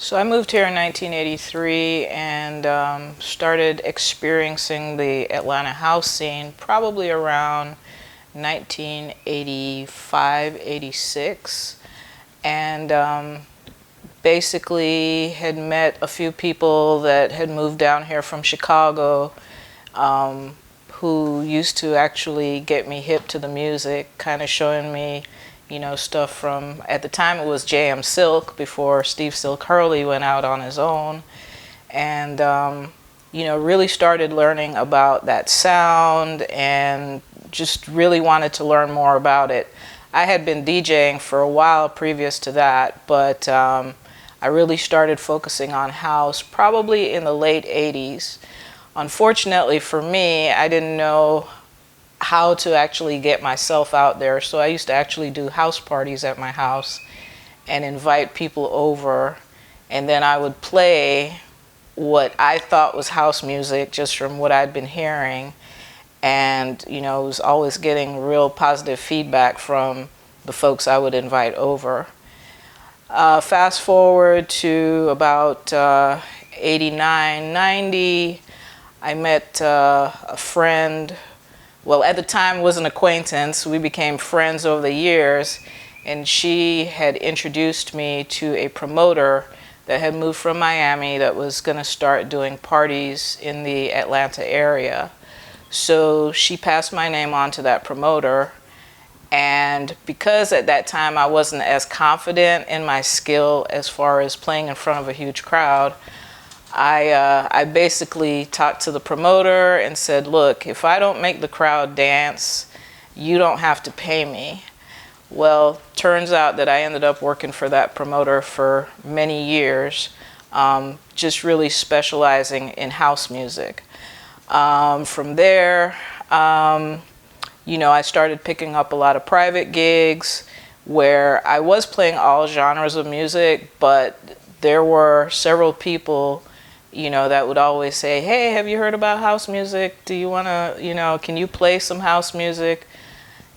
So I moved here in 1983 and started experiencing the Atlanta house scene probably around 1985, 86. And basically had met a few people that had moved down here from Chicago, who used to actually get me hip to the music, kind of showing me, stuff from, at the time it was J.M. Silk before Steve Silk Hurley went out on his own. And, really started learning about that sound and just really wanted to learn more about it. I had been DJing for a while previous to that, but I really started focusing on house probably in the late 80s. Unfortunately for me, I didn't know how to actually get myself out there, so I used to actually do house parties at my house and invite people over, and then I would play what I thought was house music just from what I'd been hearing. And it was always getting real positive feedback from the folks I would invite over. Fast forward to about 89, 90, I met a friend. Well, at the time it was an acquaintance. We became friends over the years, and she had introduced me to a promoter that had moved from Miami that was going to start doing parties in the Atlanta area. So she passed my name on to that promoter, and because at that time I wasn't as confident in my skill as far as playing in front of a huge crowd, I basically talked to the promoter and said, look, if I don't make the crowd dance, you don't have to pay me. Well, turns out that I ended up working for that promoter for many years, just really specializing in house music. From there, I started picking up a lot of private gigs where I was playing all genres of music, but there were several people, that would always say, hey, have you heard about house music? Do you want to, can you play some house music?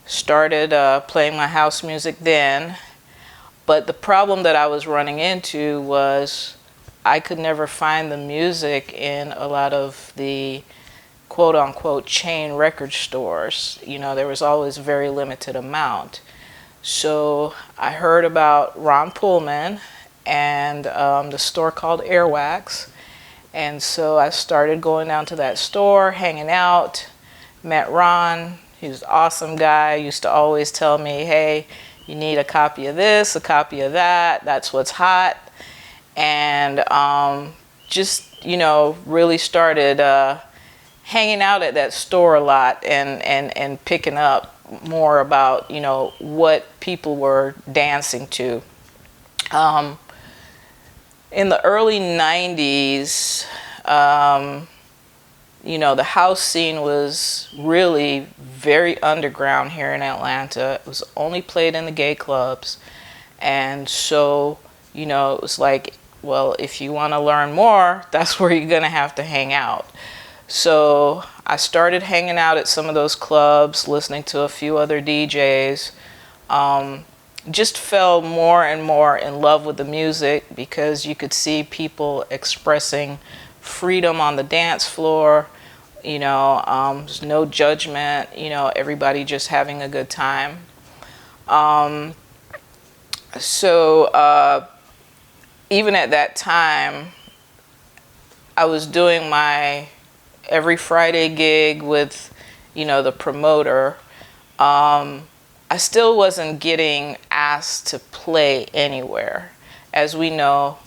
Started playing my house music then. But the problem that I was running into was I could never find the music in a lot of the quote-unquote chain record stores. There was always a very limited amount. So I heard about Ron Pullman and the store called Airwax. And so I started going down to that store, hanging out, met Ron. He was an awesome guy. He used to always tell me, hey, you need a copy of this, a copy of that, that's what's hot. And really started hanging out at that store a lot and picking up more about, what people were dancing to. In the early 90s, the house scene was really very underground here in Atlanta. It was only played in the gay clubs. And so, it was like, well, if you want to learn more, that's where you're going to have to hang out. So I started hanging out at some of those clubs, listening to a few other DJs. Just fell more and more in love with the music because you could see people expressing freedom on the dance floor. There's no judgment, everybody just having a good time. So even at that time, I was doing my every Friday gig with, the promoter. I still wasn't getting asked to play anywhere. As we know,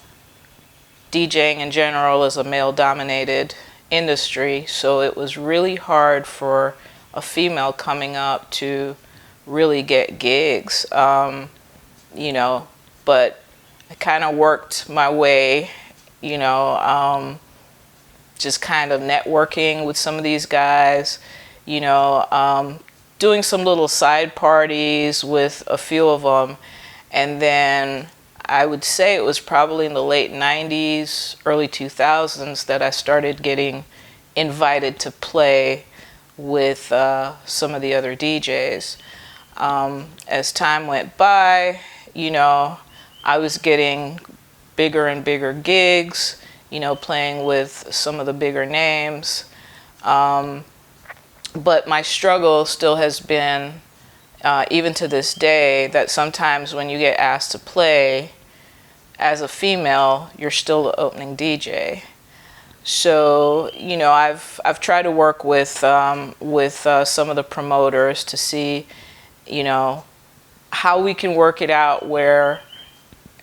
DJing in general is a male-dominated industry, so it was really hard for a female coming up to really get gigs. But I kind of worked my way, just kind of networking with some of these guys, doing some little side parties with a few of them. And then I would say it was probably in the late 90s, early 2000s that I started getting invited to play with some of the other DJs. As time went by, I was getting bigger and bigger gigs, you know, playing with some of the bigger names. But my struggle still has been, even to this day, that sometimes when you get asked to play as a female, you're still the opening DJ. So, you know, I've tried to work with some of the promoters to see, you know, how we can work it out where,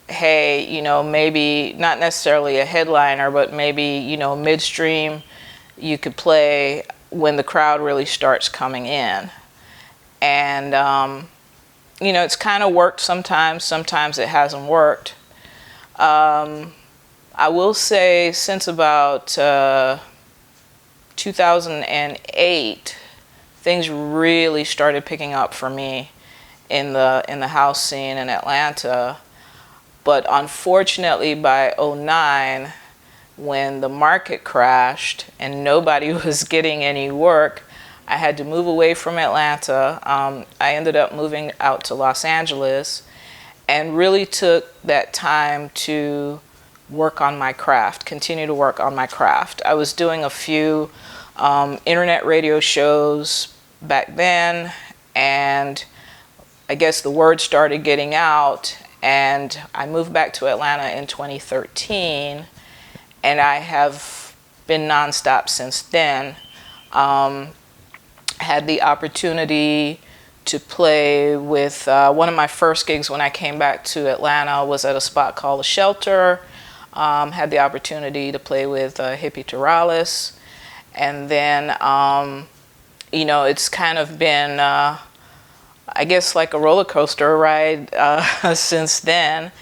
hey, you know, maybe not necessarily a headliner, but maybe, you know, midstream, you could play when the crowd really starts coming in. And, you know, it's kind of worked sometimes it hasn't worked. I will say since about 2008, things really started picking up for me in the house scene in Atlanta. But unfortunately, by 2009, when the market crashed and nobody was getting any work, I had to move away from Atlanta. I ended up moving out to Los Angeles and really took that time to work on my craft, continue to work on my craft. I was doing a few internet radio shows back then, and I guess the word started getting out, and I moved back to Atlanta in 2013, and I have been nonstop since then. Had the opportunity to play with one of my first gigs when I came back to Atlanta was at a spot called The Shelter. Had the opportunity to play with Hippie Torales. And then, you know, it's kind of been, I guess, like a roller coaster ride since then.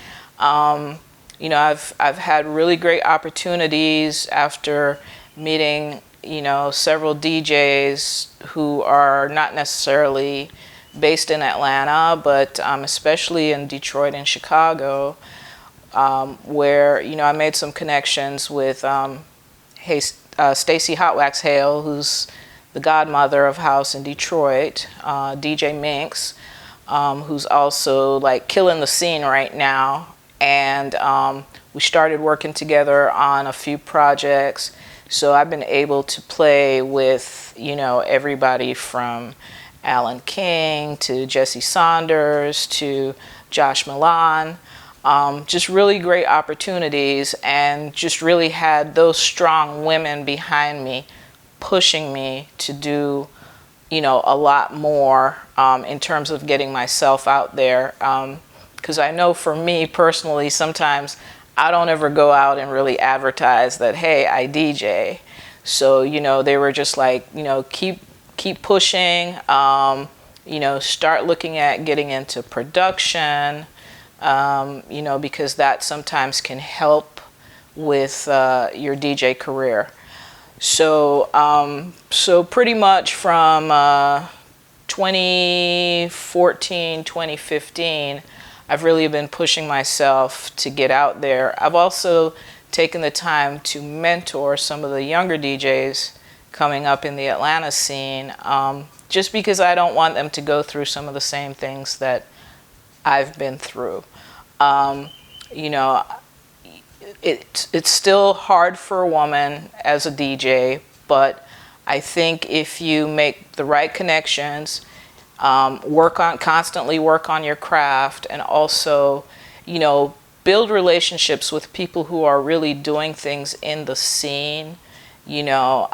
You know, I've had really great opportunities after meeting, you know, several DJs who are not necessarily based in Atlanta, but especially in Detroit and Chicago, where, you know, I made some connections with Stacey Hot Wax Hale, who's the godmother of house in Detroit, DJ Minx, who's also like killing the scene right now. And we started working together on a few projects. So I've been able to play with, you know, everybody from Alan King to Jesse Saunders to Josh Milan. Just really great opportunities, and just really had those strong women behind me pushing me to do, you know, a lot more in terms of getting myself out there. Because I know for me personally, sometimes I don't ever go out and really advertise that, hey, I DJ. So, you know, they were just like, you know, keep pushing, you know, start looking at getting into production, you know, because that sometimes can help with your DJ career. So, so pretty much from 2014, 2015, I've really been pushing myself to get out there. I've also taken the time to mentor some of the younger DJs coming up in the Atlanta scene, just because I don't want them to go through some of the same things that I've been through. You know, it's still hard for a woman as a DJ, but I think if you make the right connections, constantly work on your craft, and also, you know, build relationships with people who are really doing things in the scene, you know,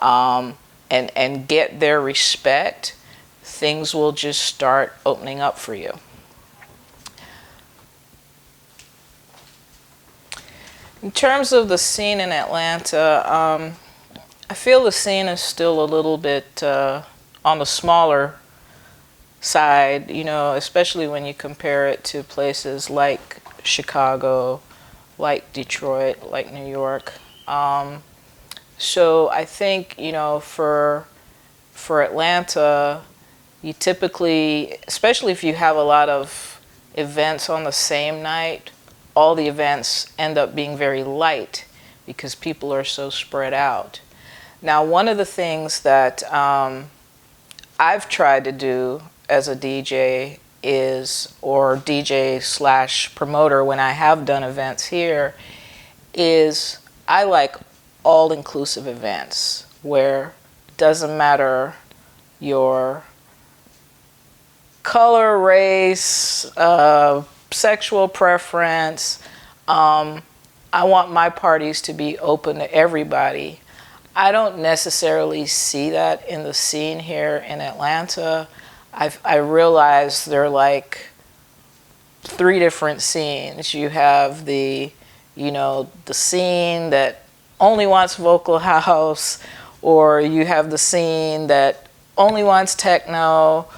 and get their respect, things will just start opening up for you. In terms of the scene in Atlanta, I feel the scene is still a little bit on the smaller side, you know, especially when you compare it to places like Chicago, like Detroit, like New York. So I think, you know, for Atlanta, you typically, especially if you have a lot of events on the same night, all the events end up being very light because people are so spread out. Now, one of the things that I've tried to do as a DJ or DJ/promoter when I have done events here, is I like all-inclusive events where it doesn't matter your color, race, sexual preference. I want my parties to be open to everybody. I don't necessarily see that in the scene here in Atlanta. I realize there are like three different scenes. You have the scene that only wants vocal house, or you have the scene that only wants techno,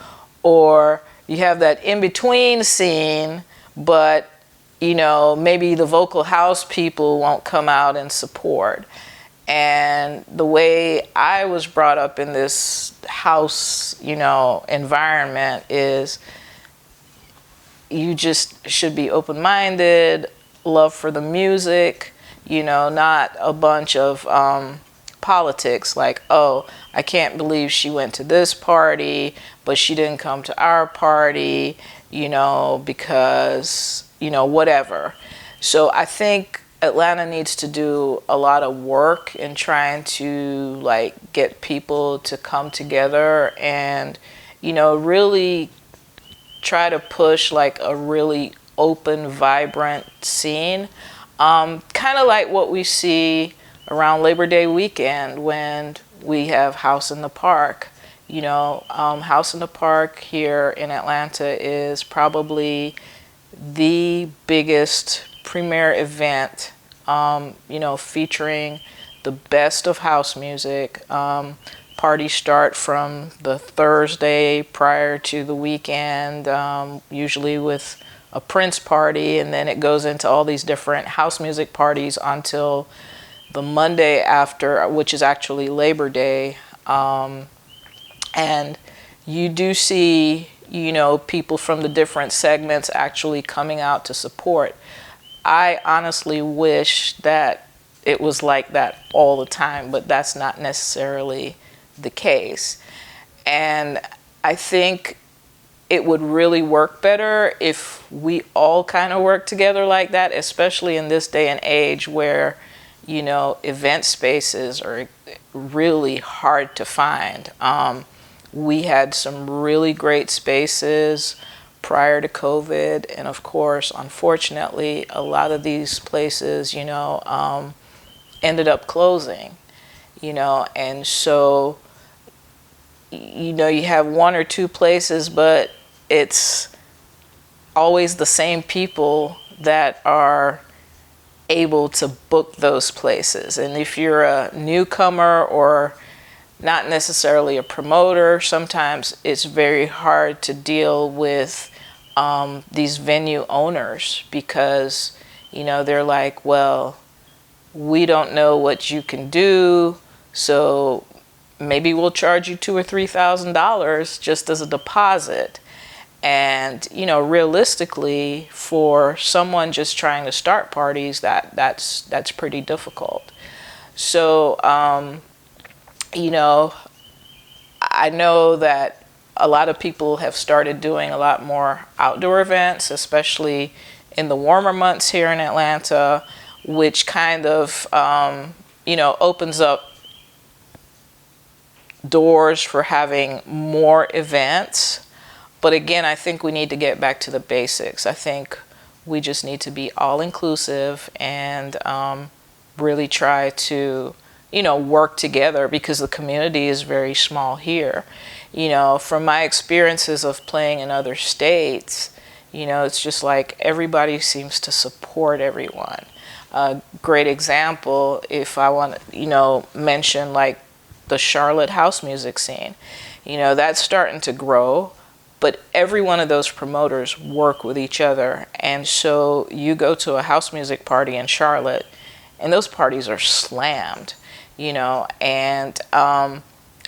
or you have that in-between scene, but maybe the vocal house people won't come out and support. And the way I was brought up in this house, environment is you just should be open-minded, love for the music, not a bunch of politics like, oh, I can't believe she went to this party, but she didn't come to our party, because, whatever. So I think Atlanta needs to do a lot of work in trying to like get people to come together and, really try to push like a really open, vibrant scene. Kind of like what we see around Labor Day weekend when we have House in the Park. House in the Park here in Atlanta is probably the biggest premier event, featuring the best of house music. Parties start from the Thursday prior to the weekend, usually with a Prince party, and then it goes into all these different house music parties until the Monday after, which is actually Labor Day. And you do see, people from the different segments actually coming out to support. I honestly wish that it was like that all the time, but that's not necessarily the case. And I think it would really work better if we all kind of work together like that, especially in this day and age where, event spaces are really hard to find. We had some really great spaces prior to COVID, and of course, unfortunately, a lot of these places, ended up closing, and so, you have one or two places, but it's always the same people that are able to book those places. And if you're a newcomer or not necessarily a promoter, sometimes it's very hard to deal with these venue owners because, they're like, well, we don't know what you can do, so maybe we'll charge you $2,000 or $3,000 just as a deposit. And realistically, for someone just trying to start parties, that's pretty difficult. So I know that a lot of people have started doing a lot more outdoor events, especially in the warmer months here in Atlanta, which kind of opens up doors for having more events. But again, I think we need to get back to the basics. I think we just need to be all inclusive and really try to, work together because the community is very small here. From my experiences of playing in other states, it's just like everybody seems to support everyone. A great example, if I want to, mention like the Charlotte house music scene, that's starting to grow. But every one of those promoters work with each other. And so you go to a house music party in Charlotte, and those parties are slammed, and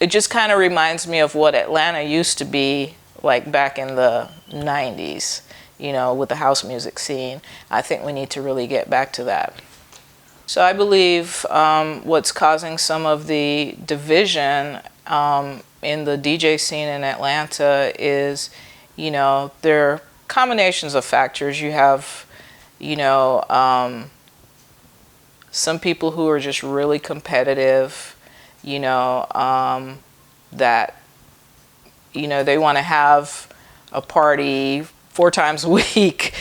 it just kind of reminds me of what Atlanta used to be like back in the 90s, with the house music scene. I think we need to really get back to that. So I believe what's causing some of the division in the DJ scene in Atlanta is, there are combinations of factors. You have, some people who are just really competitive, that, they want to have a party 4 times a week,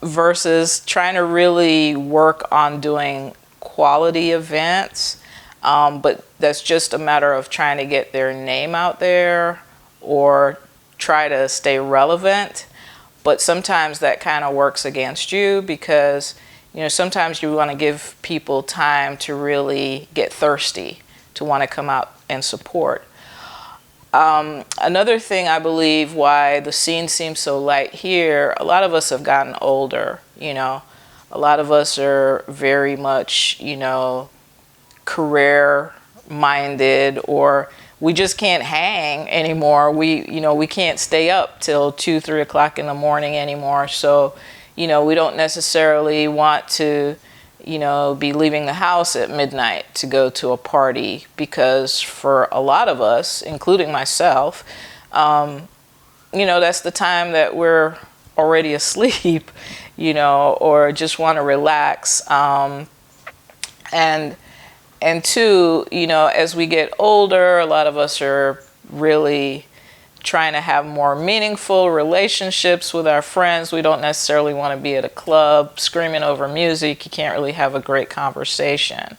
versus trying to really work on doing quality events. But that's just a matter of trying to get their name out there or try to stay relevant. But sometimes that kind of works against you because, sometimes you want to give people time to really get thirsty, to want to come out and support. Another thing I believe why the scene seems so light here, a lot of us have gotten older, A lot of us are very much, career minded, or we just can't hang anymore. We can't stay up till 2, 3 o'clock in the morning anymore. So, we don't necessarily want to, be leaving the house at midnight to go to a party, because for a lot of us, including myself, that's the time that we're already asleep, or just want to relax. And two, as we get older, a lot of us are really trying to have more meaningful relationships with our friends. We don't necessarily want to be at a club screaming over music. You can't really have a great conversation.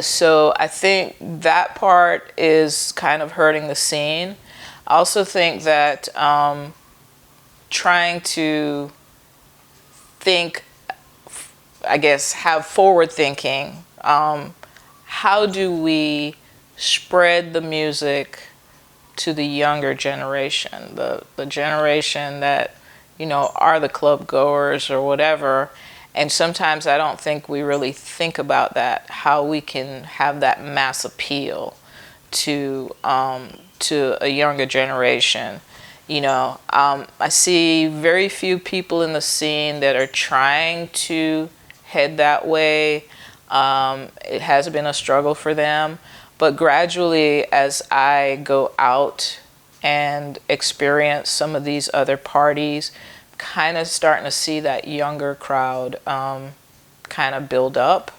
So I think that part is kind of hurting the scene. I also think that trying to think, have forward thinking. How do we spread the music to the younger generation, the generation that, are the club goers or whatever? And sometimes I don't think we really think about that, how we can have that mass appeal to a younger generation. I see very few people in the scene that are trying to head that way. It has been a struggle for them, but gradually as I go out and experience some of these other parties, kind of starting to see that younger crowd kind of build up.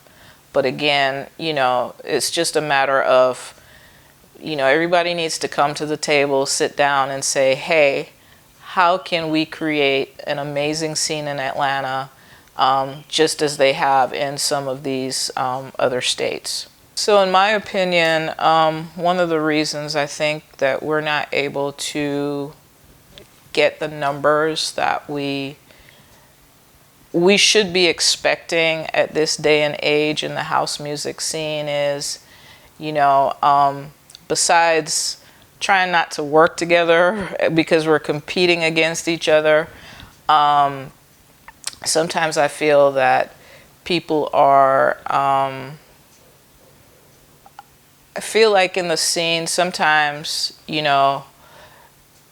But again, it's just a matter of, everybody needs to come to the table, sit down and say, hey, how can we create an amazing scene in Atlanta, just as they have in some of these other states? So in my opinion, one of the reasons I think that we're not able to get the numbers that we should be expecting at this day and age in the house music scene is, besides trying not to work together because we're competing against each other, sometimes I feel that people are, I feel like in the scene sometimes,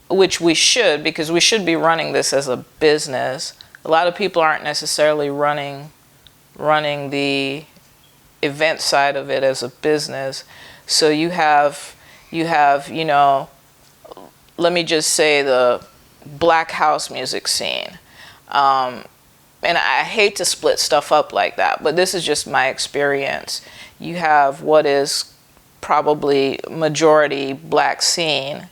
which we should, because we should be running this as a business. A lot of people aren't necessarily running the event side of it as a business. So you have, let me just say the black house music scene. And I hate to split stuff up like that, but this is just my experience. You have what is probably majority black scene.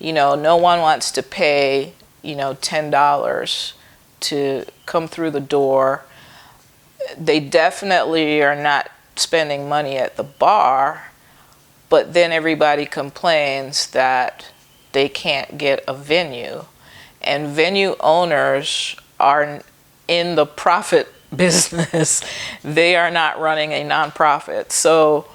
No one wants to pay, $10 to come through the door. They definitely are not spending money at the bar, but then everybody complains that they can't get a venue. And venue owners are in the profit business. They are not running a nonprofit. So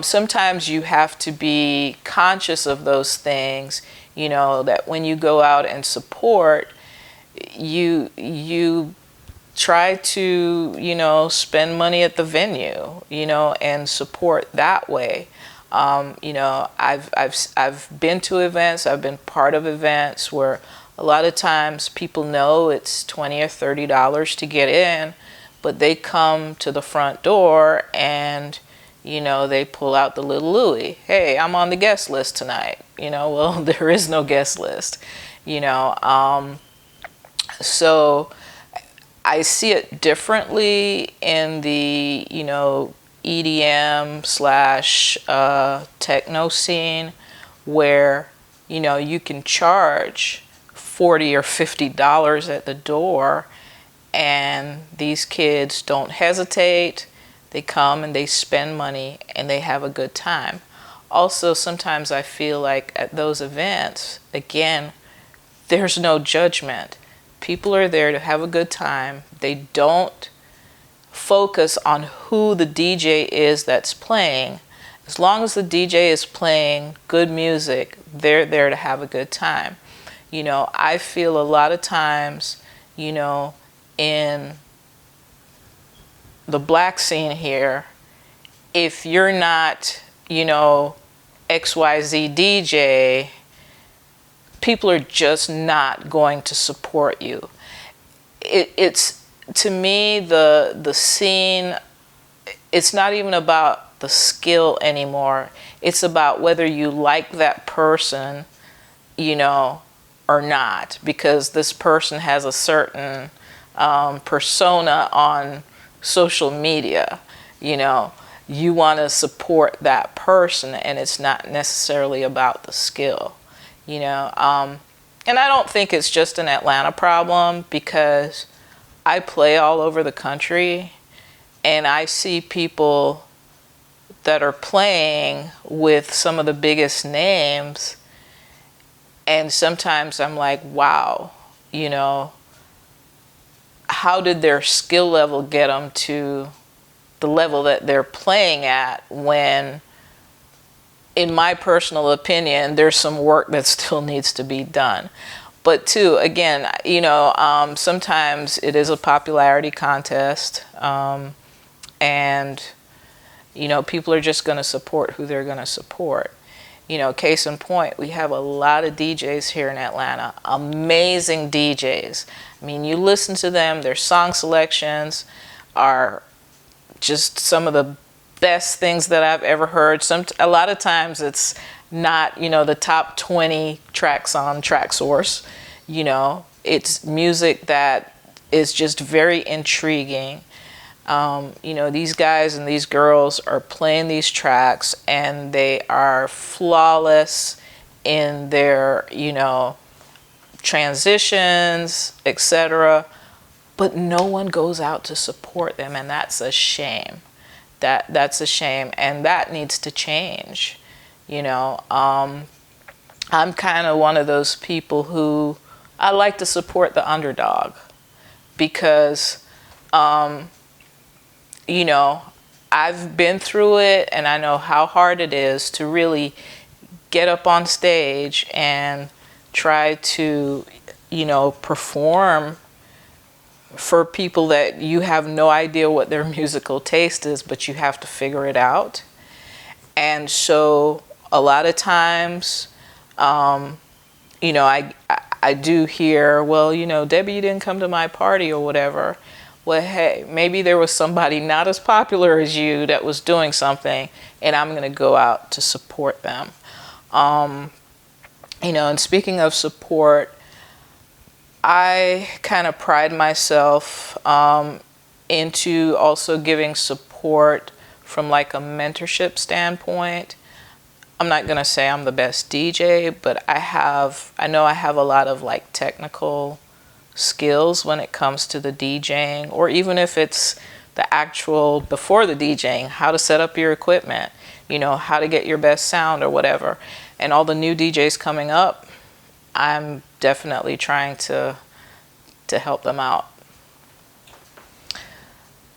sometimes you have to be conscious of those things, that when you go out and support, you try to, spend money at the venue, and support that way. I've been to events, I've been part of events where a lot of times people know it's $20 or $30 to get in, but they come to the front door and they pull out the little Louie. Hey, I'm on the guest list tonight. Well, there is no guest list. So I see it differently in the, EDM slash techno scene, where, you can charge $40 or $50 at the door, and these kids don't hesitate. They come and they spend money and they have a good time. Also, sometimes I feel like at those events, again, there's no judgment. People are there to have a good time. They don't focus on who the DJ is that's playing. As long as the DJ is playing good music, they're there to have a good time. I feel a lot of times, in the black scene here, if you're not, XYZ DJ, people are just not going to support you. It's, to me, the scene, it's not even about the skill anymore. It's about whether you like that person, or not, because this person has a certain persona on social media. You want to support that person, and it's not necessarily about the skill. And I don't think it's just an Atlanta problem, because I play all over the country, and I see people that are playing with some of the biggest names, and sometimes I'm like, wow, how did their skill level get them to the level that they're playing at, when, in my personal opinion, there's some work that still needs to be done. But too, again, sometimes it is a popularity contest, and, people are just going to support who they're going to support. Case in point, we have a lot of DJs here in Atlanta, amazing DJs. I mean, you listen to them, their song selections are just some of the best things that I've ever heard. A lot of times it's not, the top 20 tracks on TrackSource. It's music that is just very intriguing. These guys and these girls are playing these tracks, and they are flawless in their, transitions, etc. But no one goes out to support them, and that's a shame. That's a shame, and that needs to change. I'm kind of one of those people who I like to support the underdog, because I've been through it, and I know how hard it is to really get up on stage and try to, perform for people that you have no idea what their musical taste is, but you have to figure it out. And so a lot of times, I do hear, well, Debbie, you didn't come to my party or whatever. Well, hey, maybe there was somebody not as popular as you that was doing something, and I'm going to go out to support them. And speaking of support, I kind of pride myself into also giving support from like a mentorship standpoint. I'm not going to say I'm the best DJ, but I know I have a lot of like technical skills when it comes to the DJing, or even if it's the actual before the DJing, how to set up your equipment, how to get your best sound or whatever. And all the new DJs coming up, I'm definitely trying to help them out.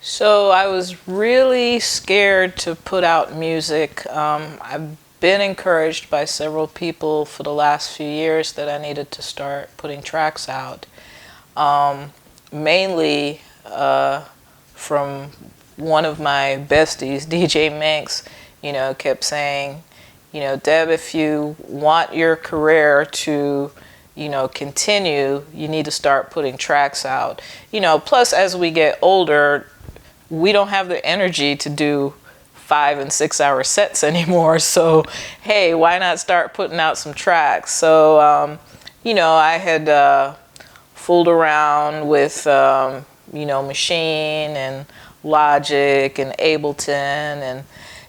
So I was really scared to put out music. I've been encouraged by several people for the last few years that I needed to start putting tracks out. Mainly from one of my besties, DJ Minx, kept saying, Deb, if you want your career to, continue, you need to start putting tracks out. Plus as we get older, we don't have the energy to do 5 and 6 hour sets anymore. So, hey, why not start putting out some tracks? So, I had fooled around with, Machine and Logic and Ableton, and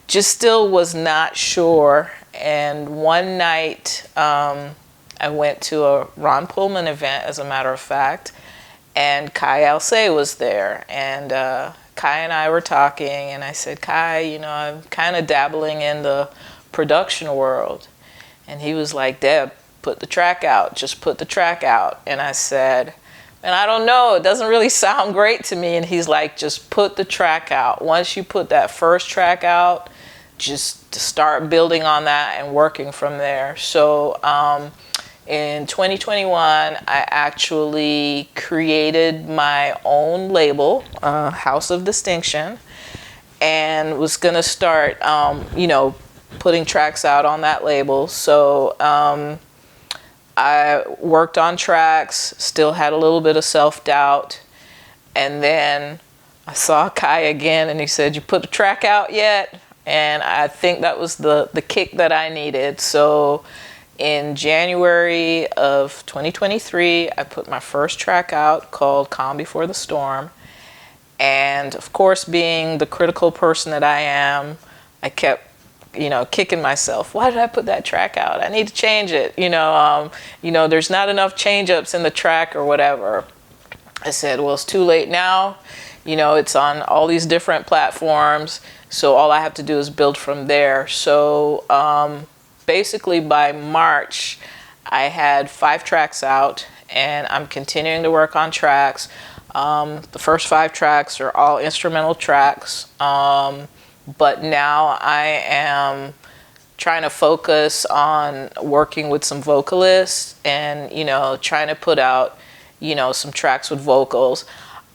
just still was not sure. And one night I went to a Ron Pullman event, as a matter of fact, and Kai Alcé was there. And Kai and I were talking, and I said, Kai, I'm kind of dabbling in the production world. And he was like, Deb, put the track out. Just put the track out. And I said, and I don't know, it doesn't really sound great to me. And he's like, just put the track out. Once you put that first track out, just start building on that and working from there. So in 2021, I actually created my own label, House of Distinction, and was going to start, putting tracks out on that label. So I worked on tracks, still had a little bit of self-doubt, and then I saw Kai again, and he said, you put the track out yet? And I think that was the kick that I needed. So in January of 2023, I put my first track out called Calm Before the Storm. And of course, being the critical person that I am, I kept kicking myself. Why did I put that track out? I need to change it. There's not enough change ups in the track or whatever. I said, well, it's too late now. It's on all these different platforms. So all I have to do is build from there. So basically by March, I had 5 tracks out, and I'm continuing to work on tracks. The first 5 tracks are all instrumental tracks. But now I am trying to focus on working with some vocalists and, trying to put out, some tracks with vocals.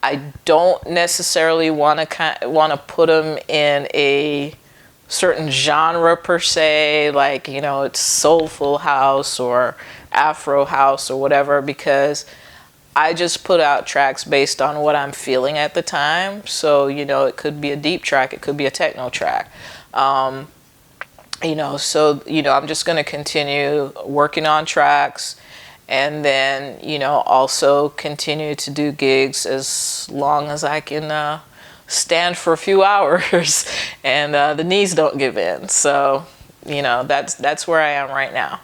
I don't necessarily want to put them in a certain genre per se, like, it's soulful house or Afro house or whatever, because I just put out tracks based on what I'm feeling at the time. So, it could be a deep track, it could be a techno track. I'm just going to continue working on tracks, and then, also continue to do gigs as long as I can stand for a few hours and the knees don't give in. So, that's where I am right now.